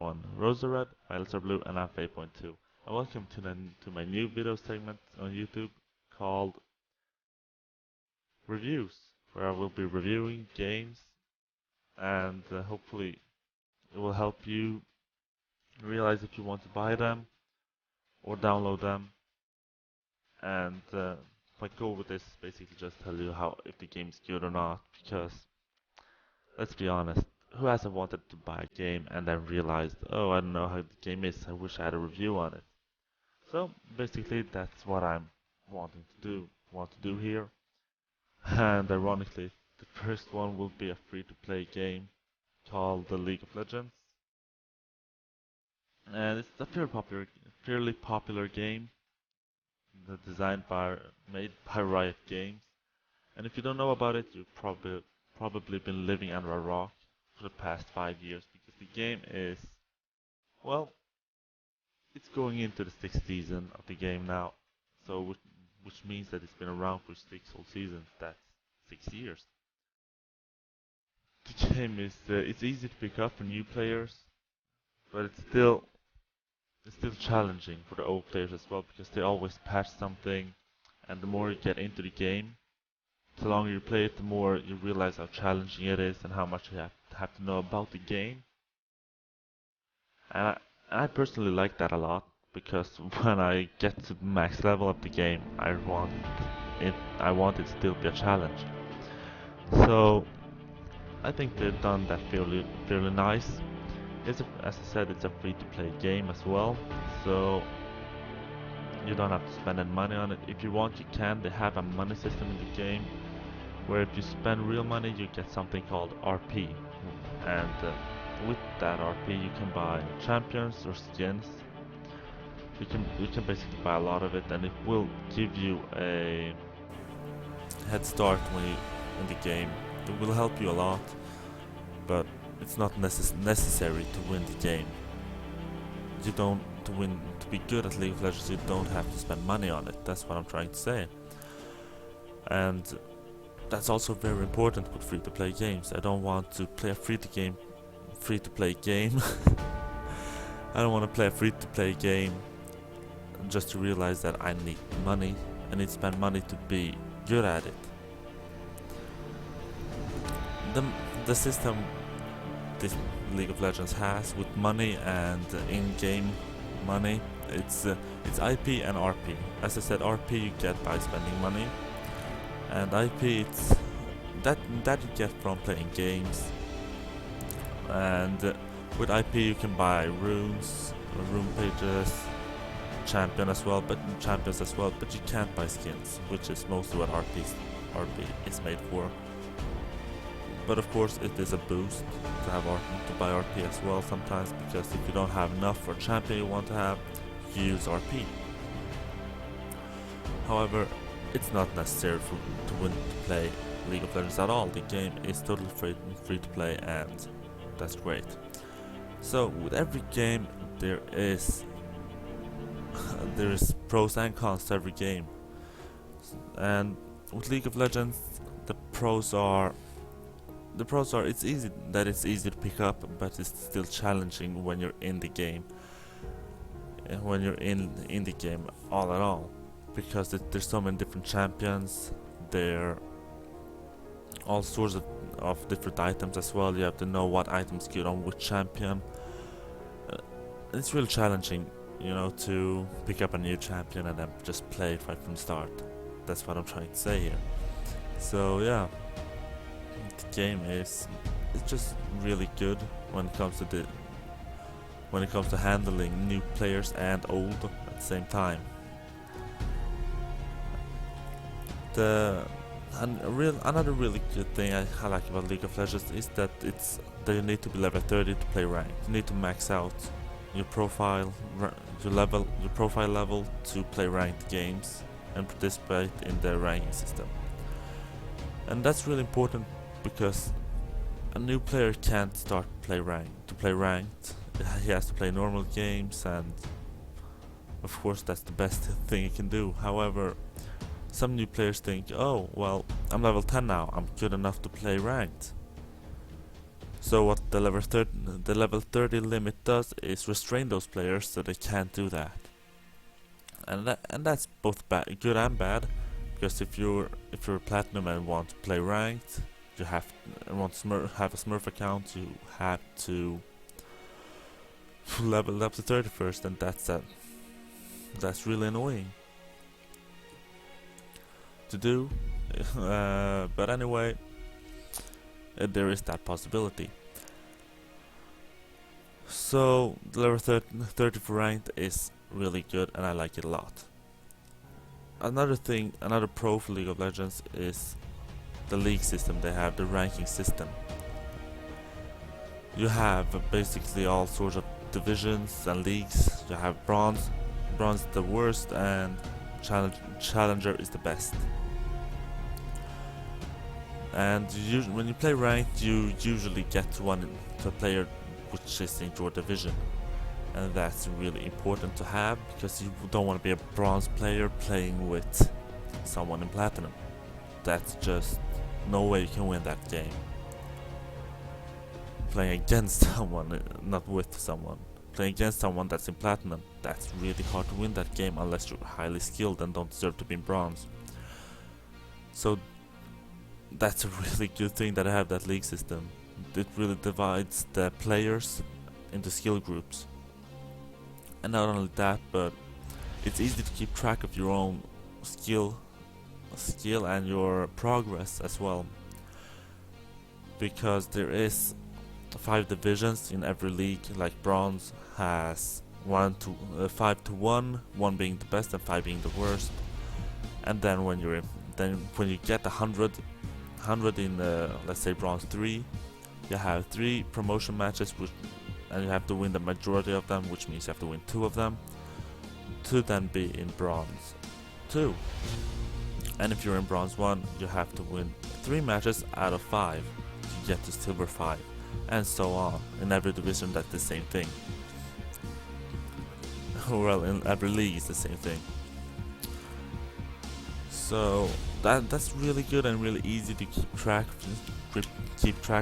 on Rosa Violets are blue, and I'm Faye.2. And welcome to my new video segment on YouTube called Reviews, where I will be reviewing games and hopefully it will help you realize if you want to buy them or download them. And my goal with this is basically just tell you how if the game is good or not, because let's be honest, who hasn't wanted to buy a game and then realized, oh, I don't know how the game is, I wish I had a review on it. So basically that's what I'm want to do here. And ironically, the first one will be a free-to-play game called the League of Legends. And it's a fairly popular game designed by made by Riot Games. And if you don't know about it, you've probably been living under a rock for the past 5 years because the game is, well, it's going into the sixth season of the game now. So which means that it's been around for six whole seasons. That's 6 years. The game is it's easy to pick up for new players, but it's still challenging for the old players as well because they always patch something, and the more you get into the game, the longer you play it, the more you realize how challenging it is and how much you have to know about the game. And I personally like that a lot because when I get to the max level of the game, I want it to still be a challenge. So I think they've done that fairly nice. As I said, it's a free-to-play game as well, so you don't have to spend any money on it. If you want, you can. They have a money system in the game where if you spend real money, you get something called RP, and with that RP, you can buy champions or skins. You can basically buy a lot of it, and it will give you a head start when you in the game. It will help you a lot, but it's not necessary to win the game. You don't to be good at League of Legends. You don't have to spend money on it. That's what I'm trying to say. And that's also very important with free-to-play games. I don't want to play a free-to-play game. I don't want to play a free-to-play game just to realize that I need money. I need to spend money to be good at it. The system this League of Legends has with money and in-game money, it's IP and RP. As I said, RP you get by spending money, and IP it's that you get from playing games. And with IP you can buy runes, rune pages, champions as well, but you can't buy skins, which is mostly what RP is made for. But of course it is a boost to buy RP as well sometimes, because if you don't have enough for a champion you want to have, you use RP. However, it's not necessary to play League of Legends at all. The game is totally free to play, and that's great. So with every game there is pros and cons to every game. And with League of Legends, the pros are it's easy to pick up, but it's still challenging when you're in the game. When you're in the game all in all, because there's so many different champions, there are all sorts of different items as well. You have to know what items good on which champion. It's really challenging, to pick up a new champion and then just play it right from the start. That's what I'm trying to say here. So yeah, the game it's just really good when it comes to handling new players and old at the same time. Another really good thing I like about League of Legends is that you need to be level 30 to play ranked. You need to max out your profile level to play ranked games and participate in the ranking system. And that's really important because a new player can't start to play ranked. He has to play normal games, and of course that's the best thing he can do. However, some new players think, oh well, I'm level 10 now, I'm good enough to play ranked. So what the level 30 limit does is restrain those players so they can't do that. And that's both good and bad, because if you're platinum and want to play ranked, you want to have a Smurf account, you have to level up to 30 first, and that's really annoying to do. But anyway, there is that possibility. So the level 30 for ranked is really good, and I like it a lot. Another pro for League of Legends is the league system. They have the ranking system. You have basically all sorts of divisions and leagues. You have bronze is the worst, and challenger is the best. And when you play ranked, you usually get to a player which is in your division, and that's really important to have, because you don't want to be a bronze player playing with someone in platinum. That's just no way you can win that game. Playing against someone, not with someone. Playing against someone that's in platinum, that's really hard to win that game unless you're highly skilled and don't deserve to be in bronze. So that's a really good thing that I have that league system. It really divides the players into skill groups. And not only that, but it's easy to keep track of your own skill and your progress as well, because there is 5 divisions in every league. Like bronze has 5 to 1 being the best and 5 being the worst. And then when you get 100 in let's say bronze 3, you have 3 promotion matches, and you have to win the majority of them, which means you have to win 2 of them to then be in bronze 2. And if you're in bronze 1, you have to win 3 matches out of 5 to get to silver 5, and so on. In every division that's the same thing. Well, in every league it's the same thing. So that's really good and really easy to keep track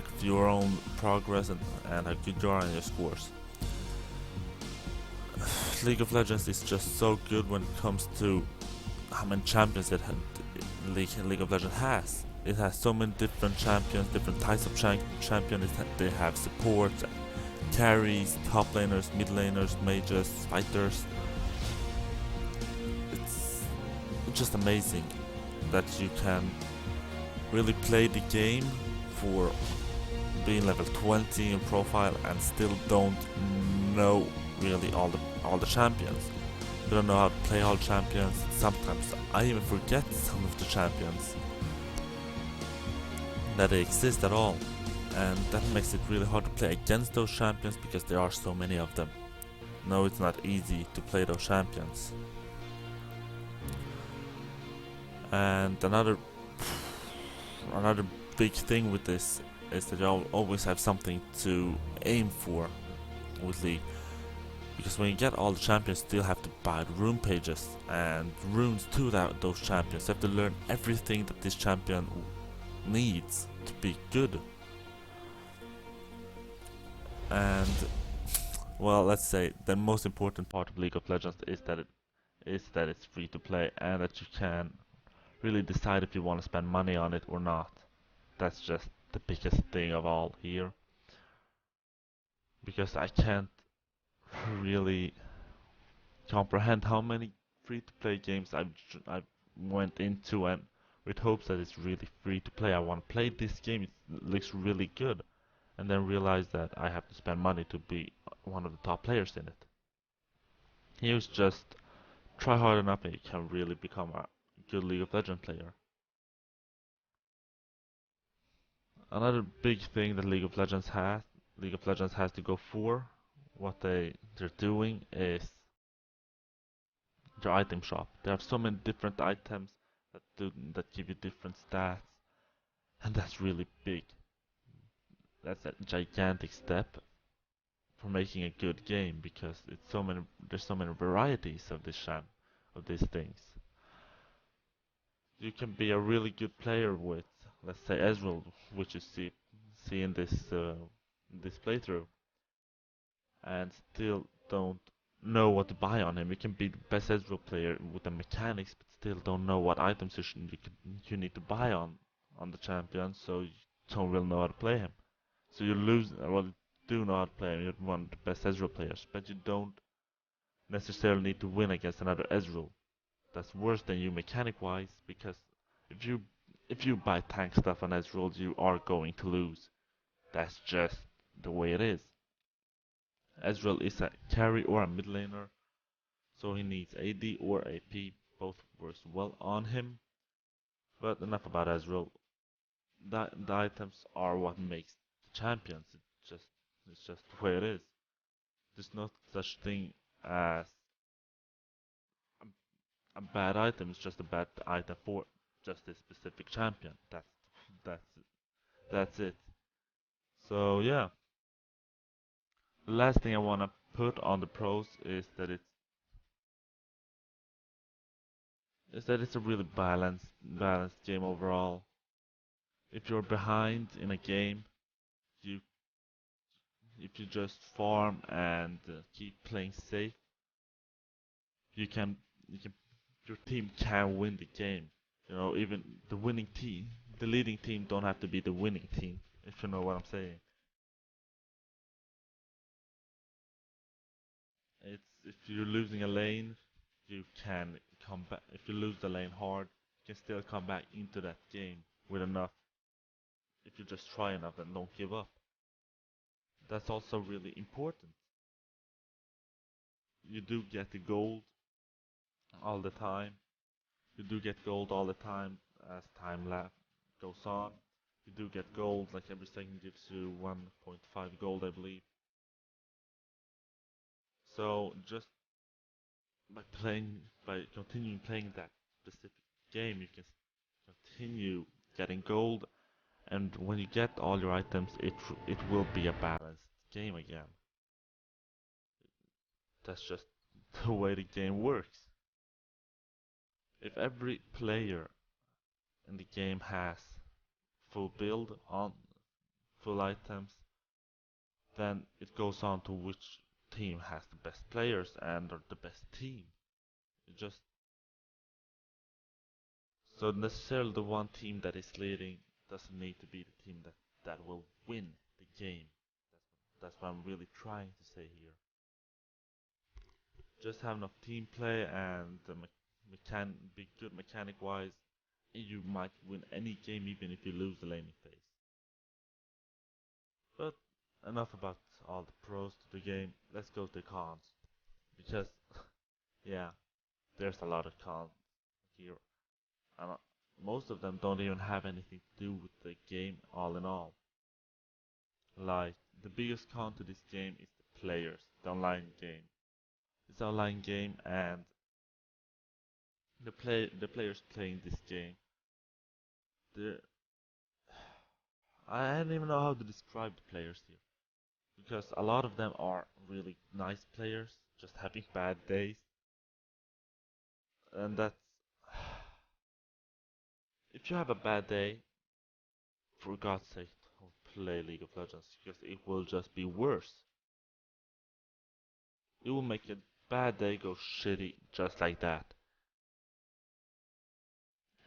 of your own progress and how good you are and your scores. League of Legends is just so good when it comes to how many champions League of Legends has. It has so many different champions, different types of champions. They have support, carries, top laners, mid laners, mages, fighters. It's just amazing that you can really play the game for being level 20 in profile and still don't know really all the champions. You don't know how to play all champions. Sometimes I even forget some of the champions, that they exist at all, and that makes it really hard to play against those champions because there are so many of them. No, it's not easy to play those champions. And another big thing with this is that you always have something to aim for with League, because when you get all the champions, you still have to buy the rune pages and runes to those champions. You have to learn everything that this champion needs to be good. And well, let's say the most important part of League of Legends is that it's free to play, and that you can really decide if you want to spend money on it or not. That's just the biggest thing of all here, because I can't really comprehend how many free-to-play games I've went into and with hopes that it's really free to play. I want to play this game, it looks really good, and then realize that I have to spend money to be one of the top players in it. Here's just try hard enough and you can really become a good League of Legends player. Another big thing that League of Legends has to go for, what they're doing, is their item shop. There are so many different items that give you different stats, and that's really big. That's a gigantic step for making a good game, because there's so many varieties of these things. You can be a really good player with, let's say, Ezreal, which you see in this in this playthrough and still don't know what to buy on him. You can be the best Ezreal player with the mechanics, but still don't know what items you need to buy on the champion, so you don't really know how to play him. So you lose. Well, you do know how to play him. You're one of the best Ezreal players, but you don't necessarily need to win against another Ezreal that's worse than you mechanic-wise, because if you if you buy tank stuff on Ezreal, you are going to lose. That's just the way it is. Ezreal is a carry or a mid laner, so he needs AD or AP. Both works well on him. But enough about Ezreal. The items are what makes the champions. It's just the way it is. There's no such thing as a bad item. It's just a bad item for just this specific champion. That's that's it. So yeah, the last thing I wanna put on the pros is that it's a really balanced game overall. If you're behind in a game, you if you just farm and keep playing safe, you can you can your team can win the game. You know, even the leading team don't have to be the winning team. If you know what I'm saying. It's if you're losing a lane, you can come back. If you lose the lane hard, you can still come back into that game with enough. If you just try enough and don't give up. That's also really important. You do get the gold all the time. You do get gold all the time as goes on. You do get gold, like every second gives you 1.5 gold, I believe. So just by continuing playing that specific game, you can continue getting gold, and when you get all your items, it will be a balanced game again. That's just the way the game works. If every player in the game has full build on full items, then it goes on to which team has the best players and are the best team. It just so necessarily the one team that is leading doesn't need to be the team that will win the game. That's what I'm really trying to say here. Just have enough team play and be good mechanic wise, you might win any game even if you lose the laning phase. But enough about all the pros to the game. Let's go to the cons because yeah, there's a lot of cons here, and most of them don't even have anything to do with the game all in all. Like the biggest con to this game is the players, the online game. It's an online game, and the players playing this game, they're I don't even know how to describe the players here because a lot of them are really nice players, just having bad days, and that's if you have a bad day, for God's sake, don't play League of Legends because it will just be worse. It will make a bad day go shitty just like that.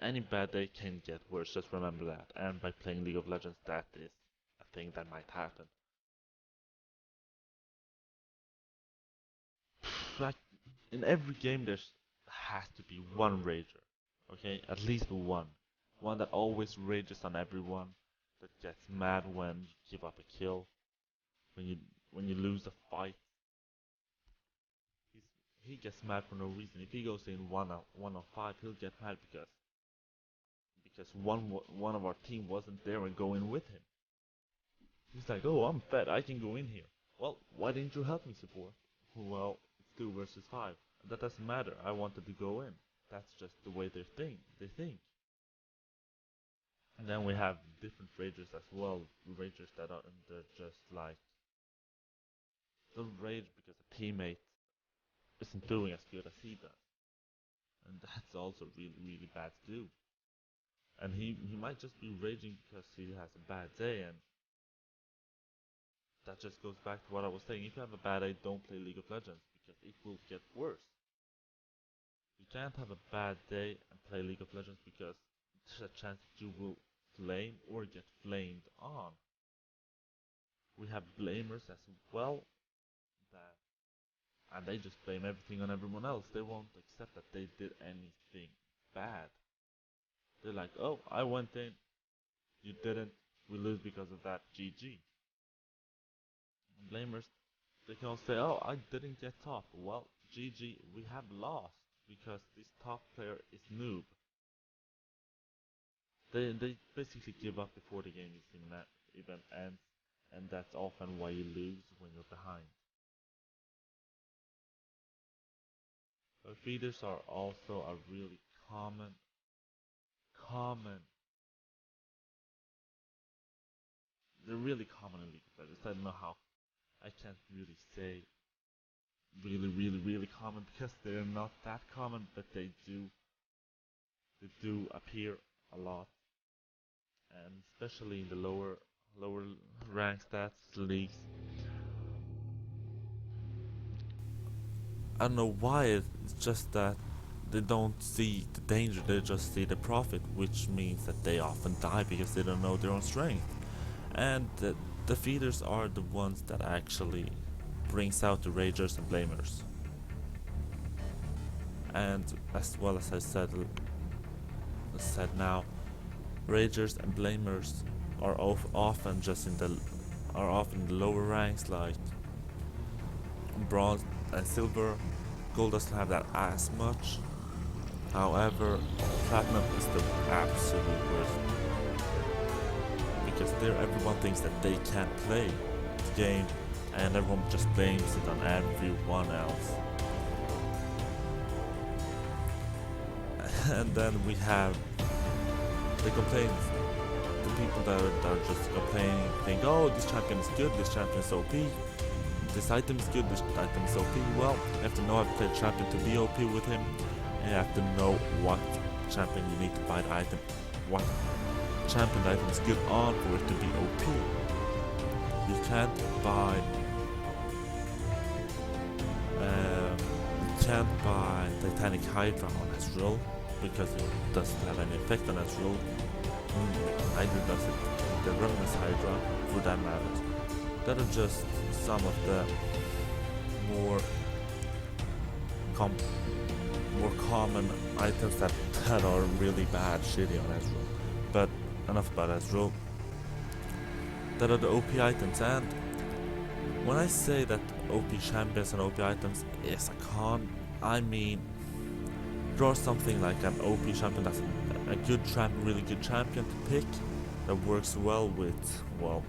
Any bad day can get worse, just remember that. And by playing League of Legends, that is a thing that might happen. Like in every game, there's has to be one rager, okay? At least one that always rages on everyone, that gets mad when you give up a kill, when you when you lose a fight. He's, he gets mad for no reason. If he goes in 1 on 5, he'll get mad because one of our team wasn't there and go in with him. He's like, oh, I'm fed, I can go in here. Well, why didn't you help me, support? Well, it's 2 versus 5. That doesn't matter. I wanted to go in. That's just the way they think. And then we have different ragers as well. Ragers that are they're just like don't rage because a teammate isn't doing as good as he does, and that's also really bad to do. And he might just be raging because he has a bad day, and that just goes back to what I was saying. If you have a bad day, don't play League of Legends because it will get worse. You can't have a bad day and play League of Legends because there's a chance that you will flame or get flamed on. We have blamers as well, that and they just blame everything on everyone else. They won't accept that they did anything bad. They're like, oh, I went in, you didn't, we lose because of that, GG. And blamers, they can all say, oh, I didn't get top. Well, GG, we have lost because this top player is noob. They basically give up before the game even ends, and that's often why you lose when you're behind. Feeders are also a really common, they're really common in League of Legends. I don't know how, I can't really say really common because they're not that common, but they do appear a lot, and especially in the lower rank stats leagues. I don't know why, it's just that they don't see the danger, they just see the profit, which means that they often die because they don't know their own strength. And the feeders are the ones that actually brings out the ragers and blamers. And as well as I said now, ragers and blamers are often just are often in the lower ranks like bronze and silver. Gold doesn't have that as much. However, platinum is the absolute worst because there everyone thinks that they can't play the game, and everyone just blames it on everyone else. And then we have the complaints, the people that are just complaining, think, oh, this champion is good, this champion is OP, this item is good, this item is OP. Well, you have to know how to play the champion to be OP with him, and you have to know what champion you need to buy the item, what champion the item is good on for it to be OP. You can't buy Titanic Hydra on Ezreal because it doesn't have any effect on Ezreal. Neither does it the Remnant's Hydra, for that matter. That are just some of the more common items that are really bad, shitty on Ezreal. But enough about Ezreal. That are the OP items, and when I say that OP champions and OP items is a con, I mean draw something like an OP champion that's a good champion, really good champion to pick that works well with, well,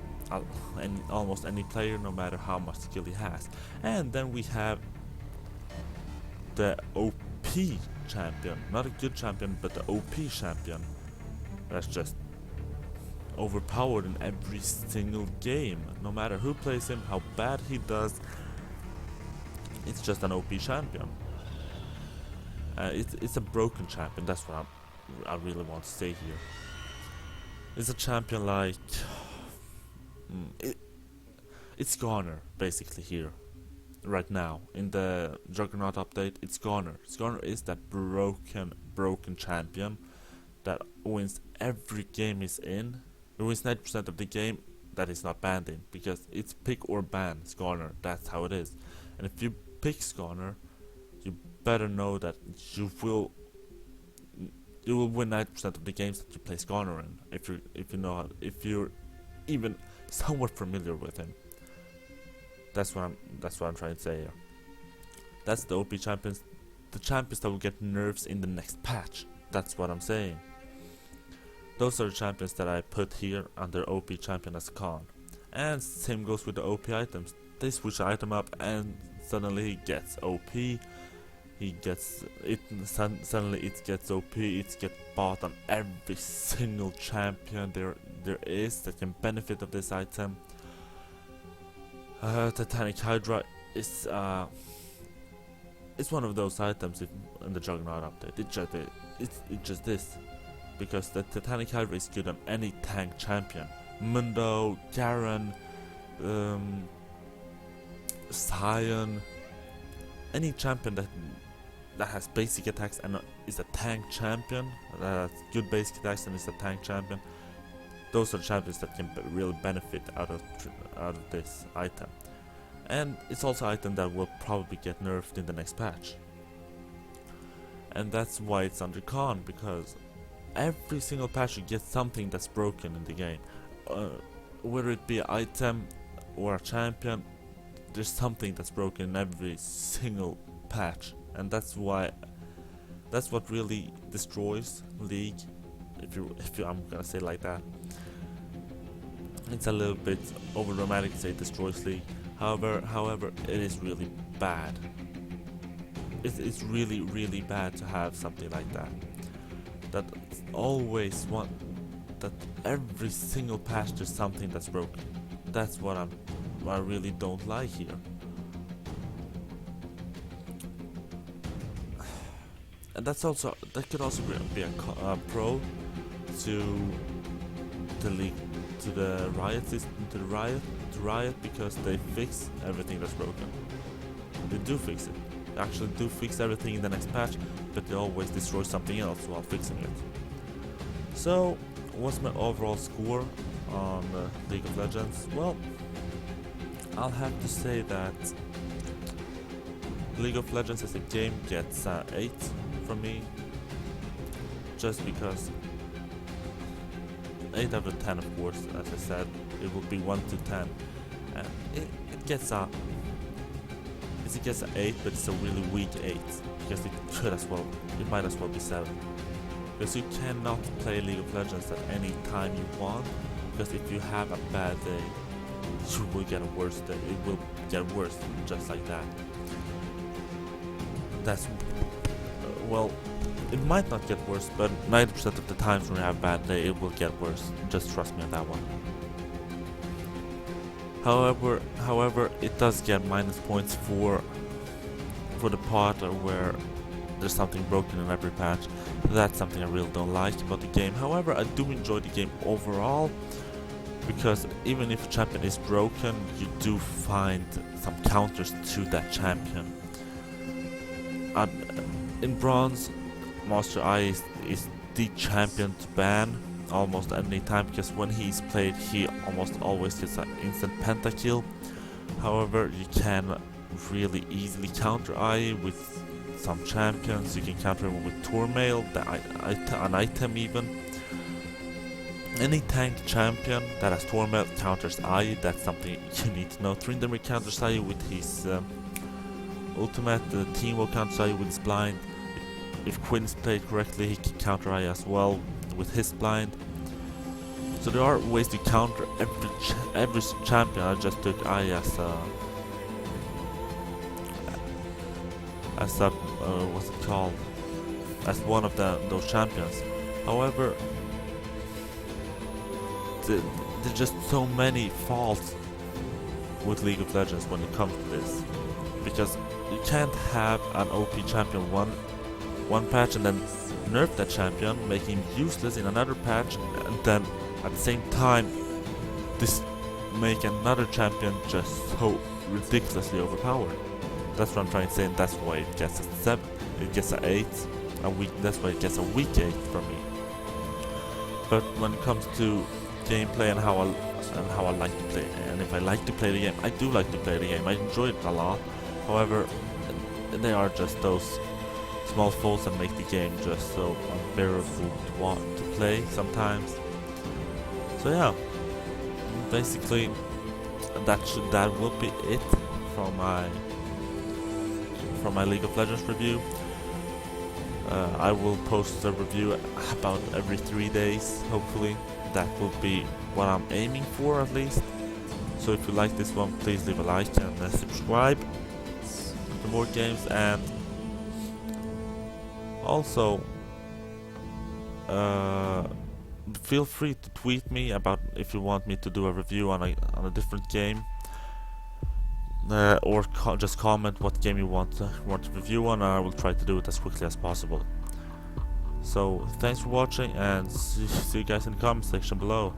almost any player, no matter how much skill he has. And then we have the OP champion, not a good champion, but the OP champion that's just overpowered in every single game. No matter who plays him, how bad he does, it's just an OP champion. It's a broken champion, that's what I really want to say here. It's a champion like it's Garner basically here right now in the Juggernaut update. It's Garner. Garner is that broken champion that wins every game he's in. He wins 90% of the game that he's not banned in, because it's pick or ban Garner. That's how it is. And if you pick Garner, you better know that you will win 90% of the games that you play Garner in. If you're even somewhat familiar with him. That's what I'm trying to say here. That's the OP champions, the champions that will get nerfs in the next patch. That's what I'm saying. Those are the champions that I put here under OP champion as a con. And same goes with the OP items. They switch the item up and suddenly he gets OP. Suddenly it gets OP. It gets bought on every single champion there is that can benefit of this item. Titanic Hydra is it's one of those items in the Juggernaut update. It just is, because the Titanic Hydra is good on any tank champion. Mundo, Garen, um, Sion, any champion that has basic attacks and is a tank champion, that has good basic attacks and is a tank champion. Those are champions that can really benefit out of this item. And it's also an item that will probably get nerfed in the next patch. And that's why it's under con, because every single patch you get something that's broken in the game. Whether it be an item or a champion, there's something that's broken in every single patch. And that's what really destroys League, if you I'm gonna say it like that. It's a little bit over dramatic to say it destroys League. However, it is really bad. It's really bad to have something like that. That always that every single patch there's something that's broken. That's what I really don't like here. And that could also be a pro to the League, to the Riot system, to Riot, because they fix everything that's broken. They do fix it. They actually do fix everything in the next patch, but they always destroy something else while fixing it. So, what's my overall score on League of Legends? Well, I'll have to say that League of Legends as a game gets 8 from me, just because 8 out of 10, of course, as I said, it will be 1 to 10, and it gets a 8, but it's a really weak 8, because it might as well be 7, because you cannot play League of Legends at any time you want, because if you have a bad day, you will get a worse day. It will get worse, just like that. That's well, it might not get worse, but 90% of the times when you have a bad day, it will get worse. Just trust me on that one. However, it does get minus points for the part where there's something broken in every patch. That's something I really don't like about the game. However, I do enjoy the game overall, because even if a champion is broken, you do find some counters to that champion. In Bronze, Master I is the champion to ban almost any time, because when he's played, he almost always gets an instant pentakill. However, you can really easily counter I with some champions. You can counter him with Tormail, an item even. Any tank champion that has Tormail counters I. That's something you need to know. Tryndamere counters I with his ultimate. The team will counter I with his blind. If Quinn's played correctly, he can counter I as well with his blind. So there are ways to counter every champion. I just took I what's it called? As one of those champions. However, there's just so many faults with League of Legends when it comes to this, because you can't have an OP champion one patch and then nerf that champion, making him useless in another patch, and then at the same time make another champion just so ridiculously overpowered. That's what I'm trying to say, and that's why it gets a 7, it gets an 8, that's why it gets a weak 8 from me. But when it comes to gameplay and how I like to play, and if I like to play the game, I do like to play the game. I enjoy it a lot. However, they are just those small faults that make the game just so unbearable to play sometimes. So yeah, basically that will be it from my League of Legends review. I will post a review about every 3 days, hopefully. That will be what I'm aiming for, at least. So if you like this one, please leave a like and subscribe for more games. And also feel free to tweet me about if you want me to do a review on a different game, or just comment what game you want to review on, and I will try to do it as quickly as possible. So thanks for watching, and see you guys in the comment section below.